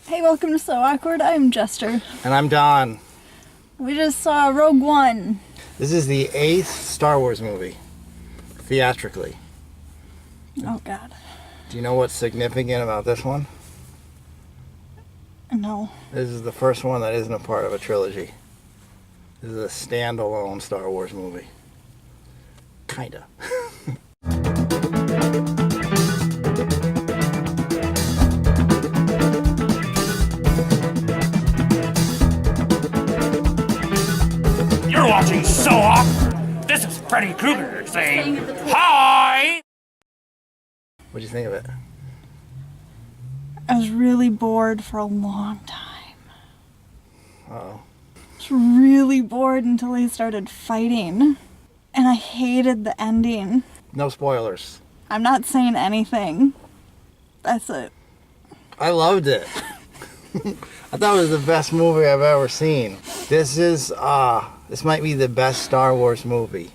Hey, welcome to So Awkward. I'm Jester. And I'm Don. We just saw Rogue One. This is the 8th Star Wars movie, theatrically. Oh, God. Do you know what's significant about this one? No. This is the first one that isn't a part of a trilogy. This is a standalone Star Wars movie. Kinda. You're watching So Awkward. This is Freddy Krueger saying hi. What'd you think of it? I was really bored for a long time. Uh-oh. I was really bored until they started fighting. And I hated the ending. No spoilers. I'm not saying anything. That's it. I loved it. I thought it was the best movie I've ever seen. This might be the best Star Wars movie.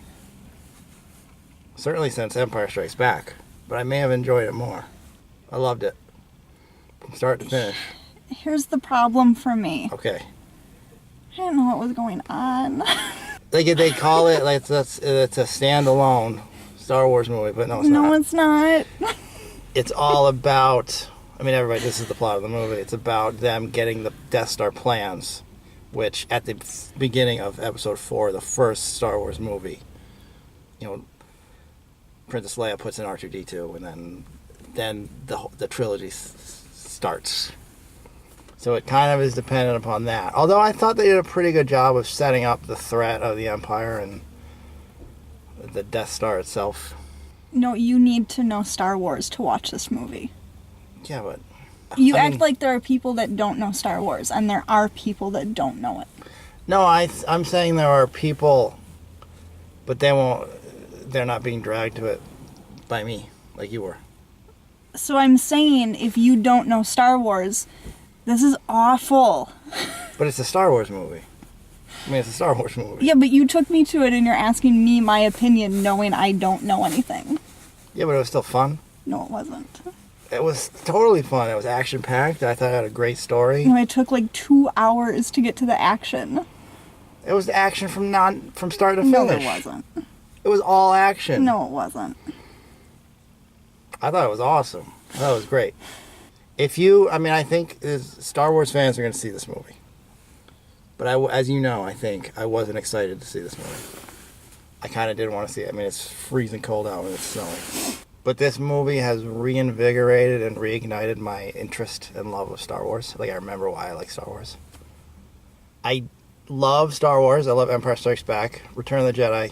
Certainly since Empire Strikes Back. But I may have enjoyed it more. I loved it. From start to finish. Here's the problem for me. Okay. I didn't know what was going on. Like they call it like it's a standalone Star Wars movie, but no, it's No, not. it's not. It's all about. I mean, everybody. This is the plot of the movie. It's about them getting the Death Star plans, which at the beginning of Episode 4, the first Star Wars movie, Princess Leia puts in R2-D2, and then the trilogy starts. So it kind of is dependent upon that. Although I thought they did a pretty good job of setting up the threat of the Empire and the Death Star itself. No, you need to know Star Wars to watch this movie. Yeah, but... You I act mean, like there are people that don't know Star Wars, and there are people that don't know it. No, I'm saying there are people, but they're not being dragged to it by me, like you were. So I'm saying, if you don't know Star Wars, this is awful. But it's a Star Wars movie. I mean, it's a Star Wars movie. Yeah, but you took me to it and you're asking me my opinion knowing I don't know anything. Yeah, but it was still fun. No, it wasn't. It was totally fun. It was action-packed. I thought it had a great story. And it took like 2 hours to get to the action. It was action from start to finish. No, it wasn't. It was all action. No, it wasn't. I thought it was awesome. I thought it was great. I think Star Wars fans are going to see this movie. But as you know, I think I wasn't excited to see this movie. I kind of didn't want to see it. I mean, it's freezing cold out and it's snowing. But this movie has reinvigorated and reignited my interest and love of Star Wars. Like, I remember why I like Star Wars. I love Star Wars. I love Empire Strikes Back. Return of the Jedi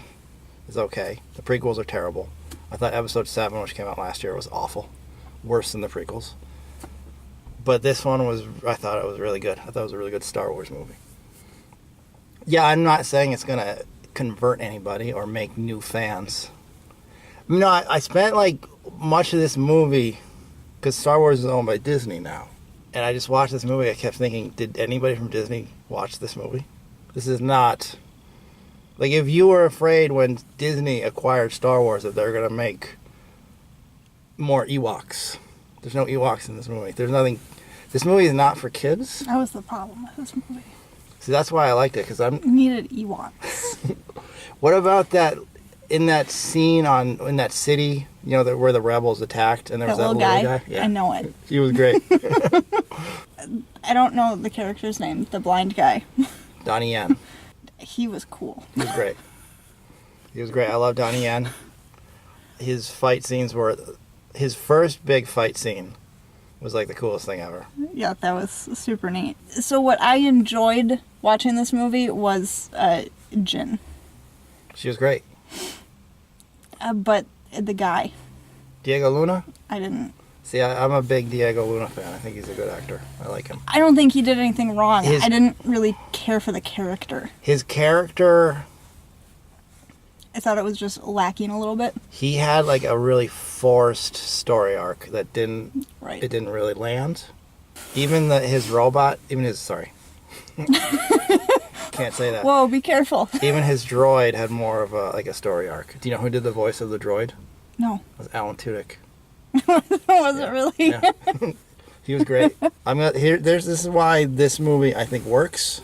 is okay. The prequels are terrible. I thought Episode 7, which came out last year, was awful. Worse than the prequels. But this one I thought it was really good. I thought it was a really good Star Wars movie. Yeah, I'm not saying it's going to convert anybody or make new fans. No, I spent like much of this movie, because Star Wars is owned by Disney now. And I just watched this movie. I kept thinking, did anybody from Disney watch this movie? This is not... Like, if you were afraid when Disney acquired Star Wars that they're going to make more Ewoks. There's no Ewoks in this movie. There's nothing... This movie is not for kids. That was the problem with this movie. See, that's why I liked it, because You needed Ewoks. What about that... In that scene in that city, where the rebels attacked, and there was that little guy? Yeah. I know it. He was great. I don't know the character's name. The blind guy. Donnie Yen. He was cool. He was great. He was great. I love Donnie Yen. His fight scenes were... His first big fight scene was like the coolest thing ever. Yeah, that was super neat. So what I enjoyed watching this movie was Jin. She was great. But the guy. Diego Luna? I didn't... See, I'm a big Diego Luna fan. I think he's a good actor. I like him. I don't think he did anything wrong. I didn't really care for the character. His character... I thought it was just lacking a little bit. He had like a really forced story arc that didn't... Right. It didn't really land. Even his robot... Sorry. Can't say that. Whoa, be careful. Even his droid had more of a story arc. Do you know who did the voice of the droid? No. It was Alan Tudyk. Was it really? Yeah. He was great. This is why this movie I think works,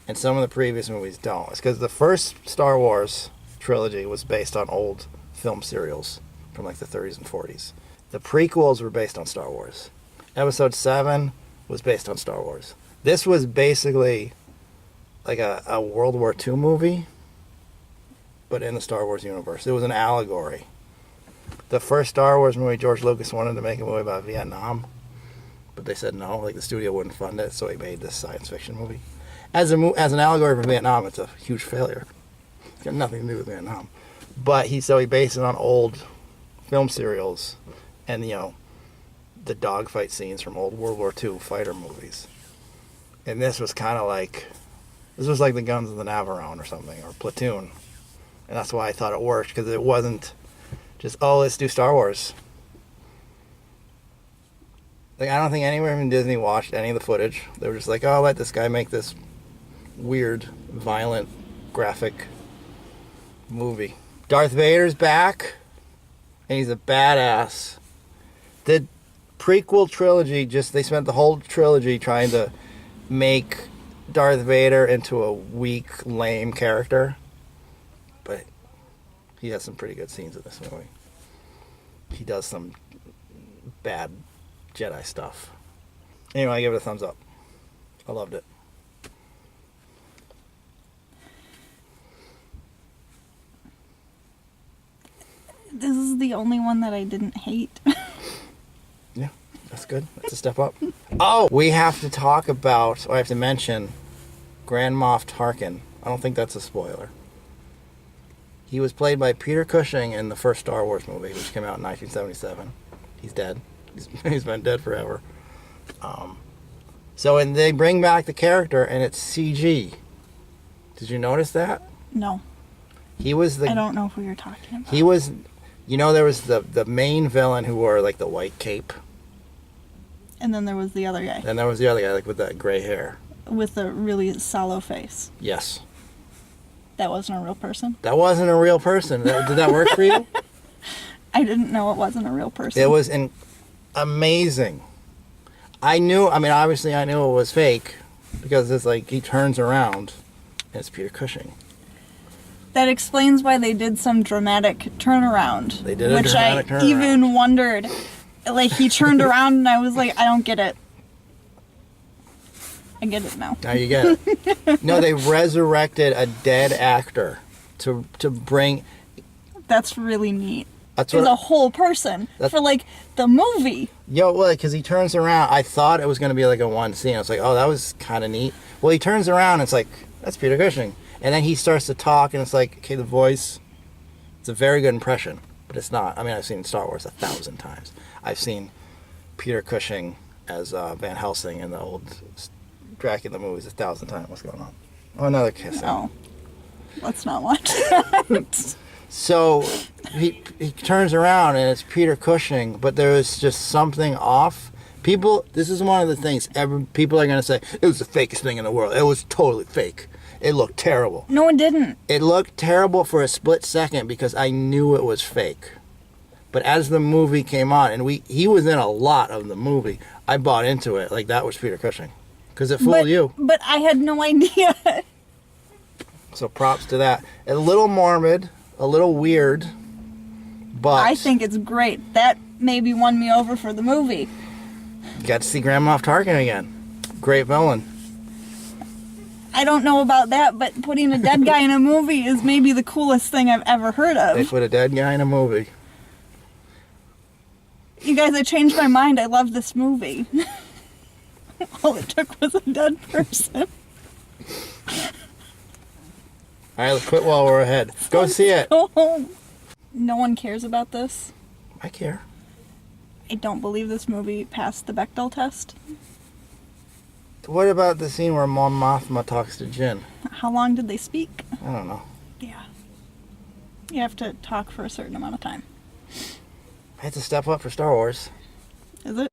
and some of the previous movies don't. It's because the first Star Wars trilogy was based on old film serials from like the 30s and 40s. The prequels were based on Star Wars. Episode 7 was based on Star Wars. This was basically like a World War II movie, but in the Star Wars universe. It was an allegory. The first Star Wars movie, George Lucas wanted to make a movie about Vietnam, but they said no, like the studio wouldn't fund it, so he made this science fiction movie. As an allegory for Vietnam, it's a huge failure. It's got nothing to do with Vietnam. But he based it on old film serials and, the dogfight scenes from old World War II fighter movies. And this was kind of like, the Guns of the Navarone or something, or Platoon. And that's why I thought it worked, because it wasn't just, oh, let's do Star Wars. Like, I don't think anywhere from Disney watched any of the footage. They were just like, oh, let this guy make this weird, violent, graphic movie. Darth Vader's back, and he's a badass. The prequel trilogy, they spent the whole trilogy trying to make Darth Vader into a weak, lame character. But he has some pretty good scenes in this movie. He does some bad Jedi stuff. Anyway, I give it a thumbs up. I loved it. This is the only one that I didn't hate. Yeah, that's good. That's a step up. Oh, we have to talk about, or I have to mention, Grand Moff Tarkin. I don't think that's a spoiler. He was played by Peter Cushing in the first Star Wars movie, which came out in 1977. He's dead. He's been dead forever. And they bring back the character, and it's CG. Did you notice that? No. He was I don't know who you're talking about. He was, there was the main villain who wore like the white cape. And then there was the other guy. And there was the other guy, like with that gray hair. With a really sallow face. Yes. That wasn't a real person? That wasn't a real person. Did that work for you? I didn't know it wasn't a real person. It was amazing. Obviously I knew it was fake, because it's like he turns around and it's Peter Cushing. That explains why they did some dramatic turnaround. They did a dramatic turnaround. Which I even wondered. Like, he turned around and I was like, I don't get it. I get it now. Now you get it. No, they resurrected a dead actor to bring... That's really neat. That's He's a whole person for, like, the movie. Because he turns around. I thought it was going to be like a one scene. I was like, oh, that was kind of neat. Well, he turns around and it's like, that's Peter Cushing. And then he starts to talk, and it's like, okay, the voice, it's a very good impression, but it's not. I've seen Star Wars 1,000 times. I've seen Peter Cushing as Van Helsing in the old Dracula movies 1,000 times. What's going on? Oh, another kiss. No. Let's not watch that. So he turns around, and it's Peter Cushing, but there was just something off. This is one of the things, people are going to say, it was the fakest thing in the world. It was totally fake. It looked terrible. No, it didn't. It looked terrible for a split second because I knew it was fake. But as the movie came on, and he was in a lot of the movie, I bought into it. Like, that was Peter Cushing. Because it fooled you. But I had no idea. So props to that. A little morbid, a little weird, but... I think it's great. That maybe won me over for the movie. Got to see Grand Moff Tarkin again. Great villain. I don't know about that, but putting a dead guy in a movie is maybe the coolest thing I've ever heard of. They put a dead guy in a movie. You guys, I changed my mind. I love this movie. All it took was a dead person. Alright, let's quit while we're ahead. Go see it. Go home. No one cares about this. I care. I don't believe this movie passed the Bechdel test. What about the scene where Mon Mothma talks to Jin? How long did they speak? I don't know. Yeah. You have to talk for a certain amount of time. It's a step up for Star Wars. Is it?